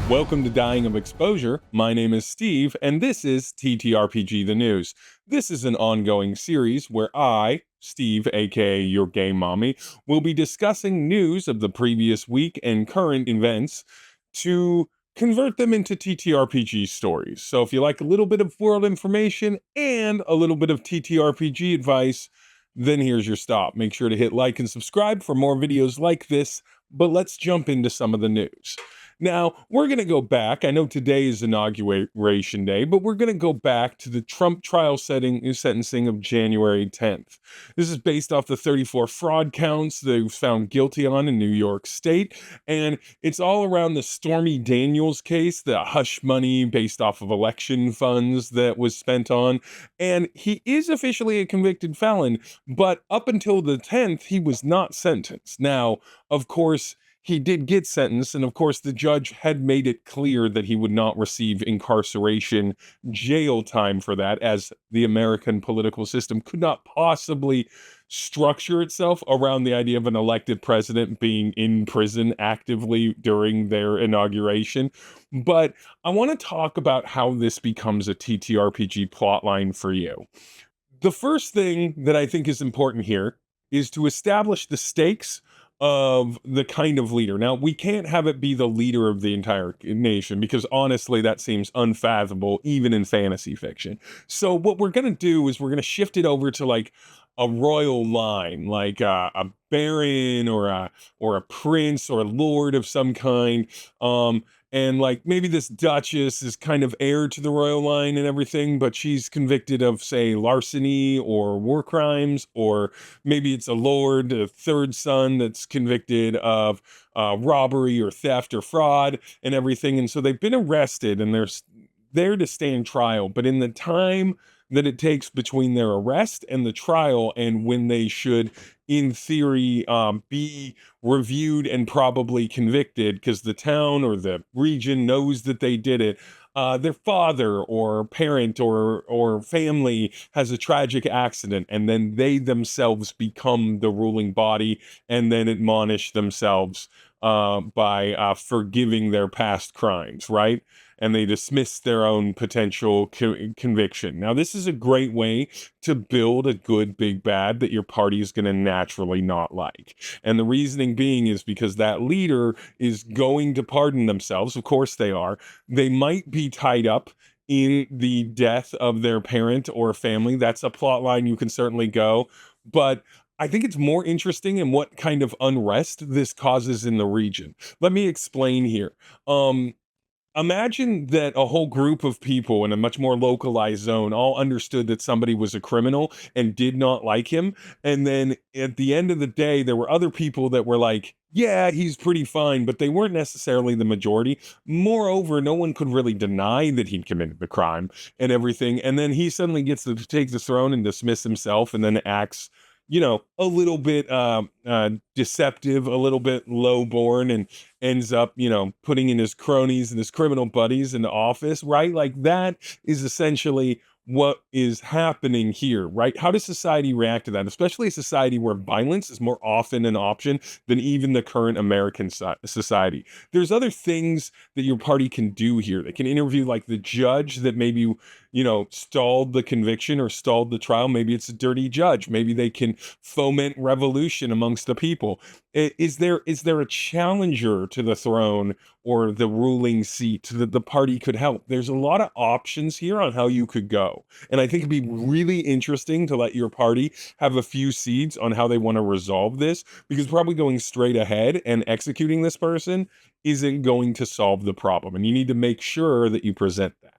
Welcome to Dying of Exposure. My name is Steve, and this is TTRPG The News. This is an ongoing series where I, Steve, aka your game mommy, will be discussing news of the previous week and current events to convert them into TTRPG stories. So if you like a little bit of world information and a little bit of TTRPG advice, then here's your stop. Make sure to hit like and subscribe for more videos like this, but let's jump into some of the news. Now, we're going to go back. I know today is Inauguration Day, but we're going to go back to the Trump trial sentencing of January 10th. This is based off the 34 fraud counts that he was found guilty on in New York State, and it's all around the Stormy Daniels case, the hush money based off of election funds that was spent on, and he is officially a convicted felon, but up until the 10th, he was not sentenced. Now, of course, he did get sentenced, and of course, the judge had made it clear that he would not receive incarceration jail time for that, as the American political system could not possibly structure itself around the idea of an elected president being in prison actively during their inauguration. But I want to talk about how this becomes a TTRPG plotline for you. The first thing that I think is important here is to establish the stakes of the kind of leader. Now, we can't have it be the leader of the entire nation because honestly, that seems unfathomable, even in fantasy fiction. So what we're going to do is we're going to shift it over to like a royal line, like a baron or a prince or a lord of some kind. And like maybe this duchess is kind of heir to the royal line and everything, but she's convicted of, say, larceny or war crimes, or maybe it's a lord, a third son that's convicted of robbery or theft or fraud and everything. And so they've been arrested and they're there to stand trial. But in the time that it takes between their arrest and the trial and when they should, in theory, be reviewed and probably convicted because the town or the region knows that they did it, their father or parent or family has a tragic accident, and then they themselves become the ruling body and then admonish themselves by forgiving their past crimes, right? And they dismiss their own potential conviction. Now, this is a great way to build a good big bad that your party is going to naturally not like. And the reasoning being is because that leader is going to pardon themselves. Of course they are. They might be tied up in the death of their parent or family. That's a plot line you can certainly go. But I think it's more interesting in what kind of unrest this causes in the region. Let me explain here. Imagine that a whole group of people in a much more localized zone all understood that somebody was a criminal and did not like him. And then at the end of the day, there were other people that were like, yeah, he's pretty fine, but they weren't necessarily the majority. Moreover, no one could really deny that he'd committed the crime and everything. And then he suddenly gets to take the throne and dismiss himself and then acts, a little bit deceptive, a little bit lowborn, and ends up, putting in his cronies and his criminal buddies into office, right? Like that is essentially what is happening here, right? How does society react to that? Especially a society where violence is more often an option than even the current American society. There's other things that your party can do here. They can interview like the judge that maybe, stalled the conviction or stalled the trial. Maybe it's a dirty judge. Maybe they can foment revolution amongst the people. Is there a challenger to the throne or the ruling seat that the party could help? There's a lot of options here on how you could go. And I think it'd be really interesting to let your party have a few seeds on how they want to resolve this, because probably going straight ahead and executing this person isn't going to solve the problem. And you need to make sure that you present that.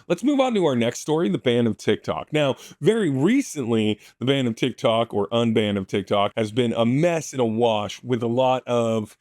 Let's move on to our next story, the ban of TikTok. Now, very recently, the ban of TikTok or unban of TikTok has been a mess and a wash with a lot of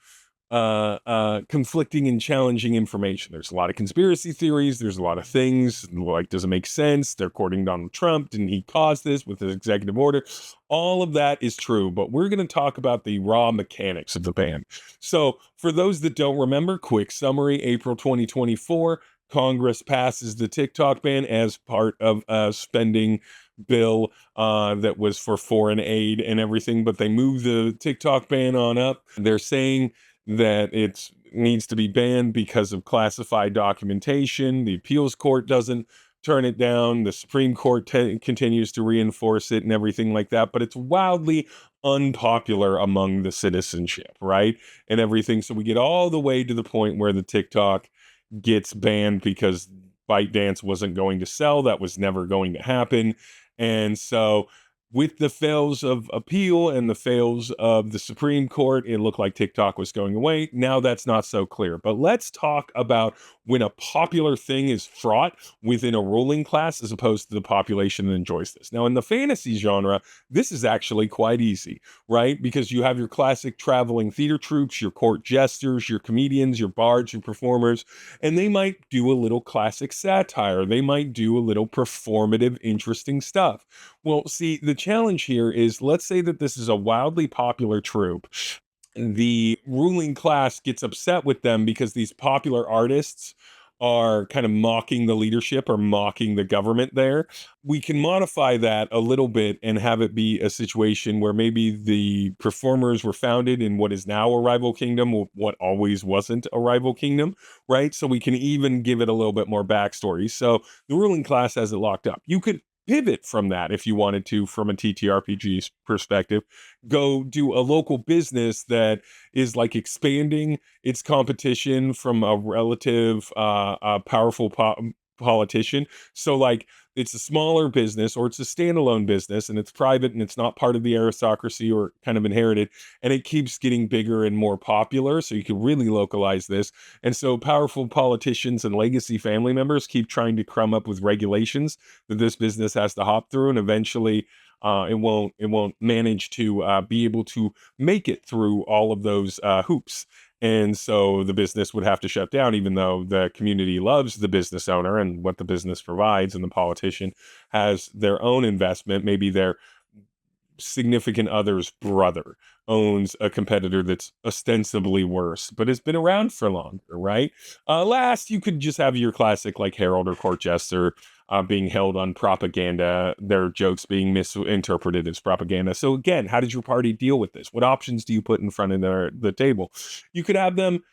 conflicting and challenging information. There's a lot of conspiracy theories. There's a lot of things like, does it make sense? They're courting Donald Trump. Didn't he cause this with his executive order? All of that is true, but we're going to talk about the raw mechanics of the ban. So for those that don't remember, quick summary, April 2024, Congress passes the TikTok ban as part of a spending bill that was for foreign aid and everything, but they moved the TikTok ban on up. They're saying that it's needs to be banned because of classified documentation. The appeals court doesn't turn it down. The Supreme Court continues to reinforce it and everything like that. But it's wildly unpopular among the citizenship, right? And everything. So we get all the way to the point where the TikTok gets banned because ByteDance wasn't going to sell. That was never going to happen. And so with the fails of appeal and the fails of the Supreme Court, it looked like TikTok was going away. Now that's not so clear. But let's talk about when a popular thing is fraught within a ruling class as opposed to the population that enjoys this. Now, in the fantasy genre, this is actually quite easy, right? Because you have your classic traveling theater troupes, your court jesters, your comedians, your bards, your performers, and they might do a little classic satire. They might do a little performative, interesting stuff. Well, see, the challenge here is, let's say that this is a wildly popular troupe. The ruling class gets upset with them because these popular artists are kind of mocking the leadership or mocking the government there. We can modify that a little bit and have it be a situation where maybe the performers were founded in what is now a rival kingdom, what always wasn't a rival kingdom, right? So we can even give it a little bit more backstory. So the ruling class has it locked up. You could pivot from that if you wanted to, from a TTRPG perspective. Go do a local business that is like expanding its competition from a relative powerful politician. So like it's a smaller business or it's a standalone business and it's private and it's not part of the aristocracy or kind of inherited, and it keeps getting bigger and more popular. So you can really localize this. And so powerful politicians and legacy family members keep trying to come up with regulations that this business has to hop through, and eventually it won't manage to be able to make it through all of those hoops. And so the business would have to shut down, even though the community loves the business owner and what the business provides, and the politician has their own investment. Maybe their significant other's brother owns a competitor that's ostensibly worse, but has been around for longer, right? Last, you could just have your classic like herald or court jester being held on propaganda, their jokes being misinterpreted as propaganda. So again, how did your party deal with this? What options do you put in front of the table? You could have them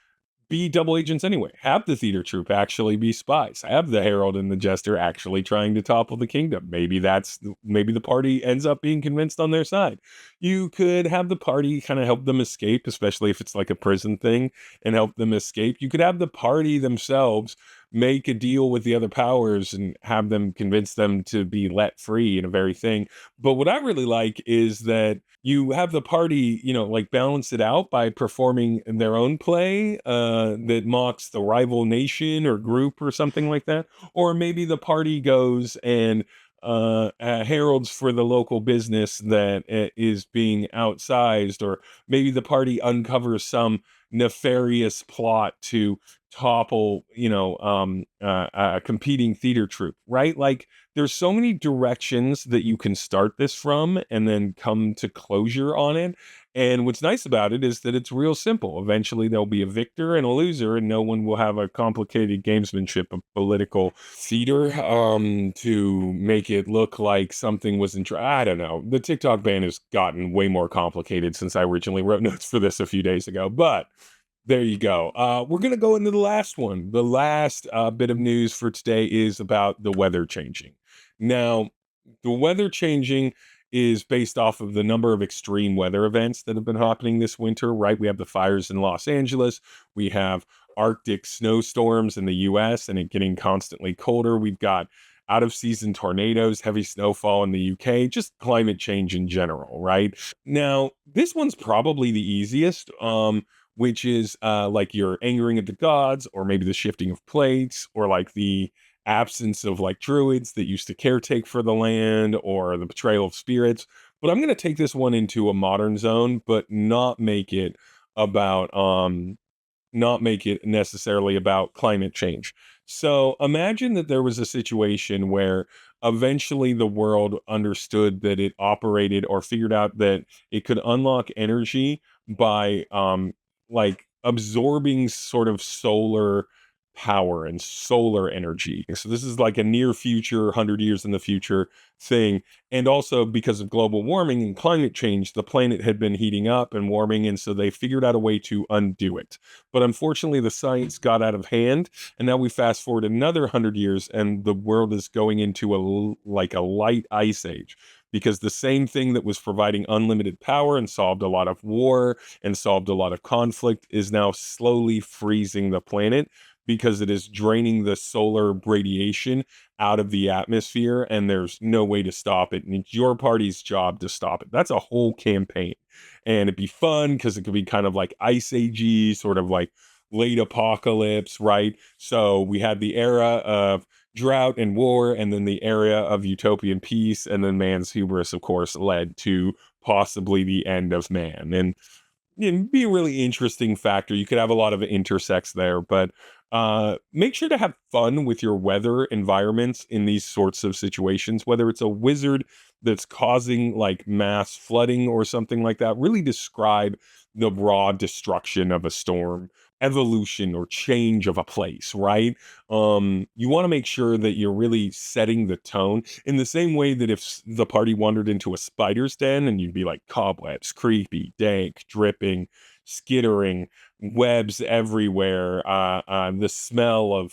be double agents anyway. Have the theater troupe actually be spies. Have the herald and the jester actually trying to topple the kingdom. Maybe the party ends up being convinced on their side. You could have the party kind of help them escape, especially if it's like a prison thing, and help them escape. You could have the party themselves make a deal with the other powers and have them convince them to be let free in a very thing. But what I really like is that you have the party, like balance it out by performing their own play that mocks the rival nation or group or something like that. Or maybe the party goes and heralds for the local business that is being outsized, or maybe the party uncovers some nefarious plot to topple, a competing theater troupe, right? Like there's so many directions that you can start this from and then come to closure on it. And what's nice about it is that it's real simple. Eventually there'll be a victor and a loser, and no one will have a complicated gamesmanship of political theater to make it look like something was I don't know. The TikTok ban has gotten way more complicated since I originally wrote notes for this a few days ago, but there you go. We're going to go into the last one. The last bit of news for today is about the weather changing. Now, the weather changing is based off of the number of extreme weather events that have been happening this winter, right? We have the fires in Los Angeles. We have Arctic snowstorms in the US and it getting constantly colder. We've got out of season tornadoes, heavy snowfall in the UK, just climate change in general, right? Now, this one's probably the easiest. Which is like you're angering at the gods, or maybe the shifting of plates, or like the absence of like druids that used to caretake for the land, or the betrayal of spirits. But I'm going to take this one into a modern zone, but not make it necessarily about climate change. So imagine that there was a situation where eventually the world understood that it operated, or figured out that it could unlock energy by like absorbing sort of solar power and solar energy. So this is like a near future, 100 years in the future thing. And also because of global warming and climate change, the planet had been heating up and warming, and so they figured out a way to undo it. But unfortunately, the science got out of hand, and now we fast forward another 100 years, and the world is going into like a light ice age. Because the same thing that was providing unlimited power and solved a lot of war and solved a lot of conflict is now slowly freezing the planet because it is draining the solar radiation out of the atmosphere, and there's no way to stop it. And it's your party's job to stop it. That's a whole campaign. And it'd be fun because it could be kind of like Ice Agey, sort of like late apocalypse, right? So we had the era of drought and war, and then the era of utopian peace, and then man's hubris, of course, led to possibly the end of man. And be a really interesting factor. You could have a lot of intersects there, but make sure to have fun with your weather environments in these sorts of situations, whether it's a wizard that's causing like mass flooding or something like that. Really describe the raw destruction of a storm, evolution or change of a place, right? You want to make sure that you're really setting the tone in the same way that if the party wandered into a spider's den and you'd be like cobwebs, creepy, dank, dripping, skittering, webs everywhere, the smell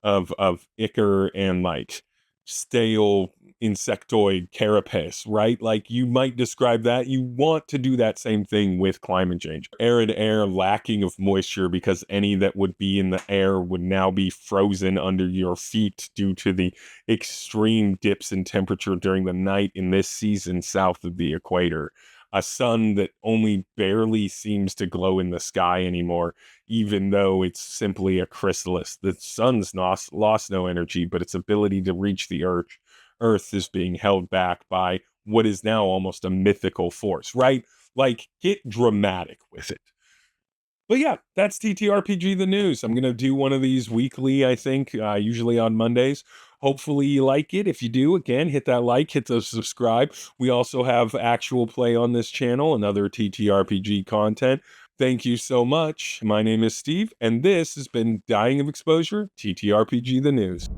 of ichor and like stale insectoid carapace, right? Like you might describe that. You want to do that same thing with climate change. Arid air lacking of moisture because any that would be in the air would now be frozen under your feet due to the extreme dips in temperature during the night in this season south of the equator. A sun that only barely seems to glow in the sky anymore, even though it's simply a chrysalis. The sun's lost no energy, but its ability to reach the earth is being held back by what is now almost a mythical force, right? Like, get dramatic with it. But yeah, that's TTRPG the news. I'm going to do one of these weekly, I think, usually on Mondays. Hopefully you like it. If you do, again, hit that like, hit the subscribe. We also have actual play on this channel and other TTRPG content. Thank you so much. My name is Steve, and this has been Dying of Exposure, TTRPG the News.